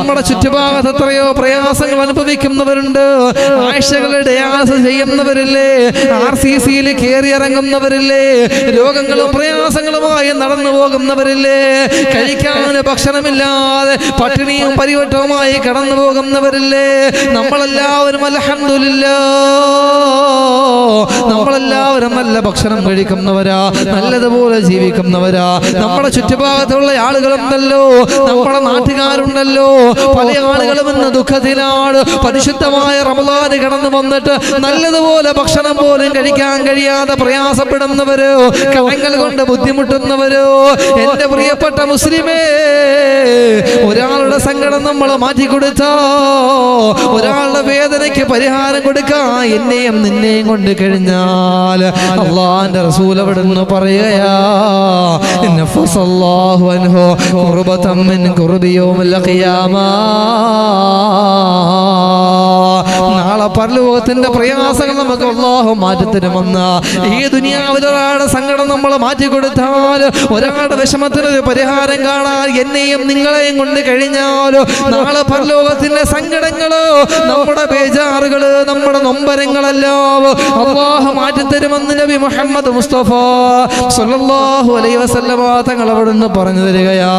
നമ്മുടെ ചുറ്റുഭാഗത്ത് എത്രയോ പ്രയാസങ്ങൾ അനുഭവിക്കുന്നവരുണ്ട്. ആഴ്ചകളെ ഡയാലിസിസ് ചെയ്യുന്നവരില്ലേ, RCCയിൽ കയറിയിറങ്ങുന്നവരില്ലേ, രോഗങ്ങളും പ്രയാസങ്ങളുമായി നടന്നു പോകുന്നവരില്ലേ, കഴിക്കാൻ ഭക്ഷണമില്ലാതെ പട്ടിണിയും പരിവട്ടവുമായി കടന്നു പോകുന്നവരില്ലേ. നമ്മളെല്ലാവരും അൽഹംദുലില്ലാഹ്, നമ്മളെല്ലാവരും നല്ല ഭക്ഷണം കഴിക്കുന്നവരാ, നല്ലതുപോലെ ജീവിക്കുന്നവരാ. നമ്മുടെ ചുറ്റുഭാഗത്തുള്ള ആളുകളുണ്ടല്ലോ, നമ്മുടെ നാട്ടുകാരുണ്ടല്ലോ, പല ആളുകളും ഇന്ന് ദുഃഖത്തിലാണ്. പരിശുദ്ധമായ റമളാൻ കടന്നു വന്നിട്ട് നല്ലതുപോലെ ഭക്ഷണം പോലും കഴിക്കാൻ കഴിയാതെ പ്രയാസപ്പെടുന്നവരോ, കടങ്ങൾ കൊണ്ട് ബുദ്ധിമുട്ടുന്നവരോ. എന്റെ പ്രിയപ്പെട്ട മുസ്ലിമേ, ഒരാളുടെ സങ്കടം നമ്മൾ മാറ്റിക്കൊടുത്താ, ഒരാളുടെ വേദനയ്ക്ക് പരിഹാരം കൊടുക്കാൻ എന്നെയും നിന്നെയും കൊണ്ട് കഴിഞ്ഞാൽ അല്ലാഹുവിന്റെ റസൂൽ അവിടുന്ന് പറയുകയാ, നഫസല്ലാഹു അൻഹു ഖുർബതൻ മിൻ ഖുർബി യൗമിൽ ഖിയാമ. നാളെ പരലോകത്തിന്റെ പ്രയാസങ്ങൾ നമുക്ക് അല്ലാഹു മാറ്റിത്തരുമെന്ന്. ഈ ദുനിയാവിൽ ഒരാളുടെ സങ്കടം നമ്മൾ മാറ്റിക്കൊടുത്താൽ, ഒരാളുടെ വിഷമത്തിനൊരു പരിഹാരം കാണാൻ എന്നെയും നിങ്ങളെയും കൊണ്ട് കഴിഞ്ഞാലോ, നാളെ പരലോകത്തിന്റെ സങ്കടങ്ങളോ, നമ്മുടെ ബേജാറുകള്, നമ്മുടെ നൊമ്പരങ്ങളെല്ലാം അല്ലാഹു മാറ്റിത്തരുമെന്ന് നബി മുഹമ്മദ് മുസ്തഫ സ്വല്ലല്ലാഹു അലൈഹി വസല്ലമ തങ്ങൾ അവിടുന്ന് പറഞ്ഞു തരികയാ.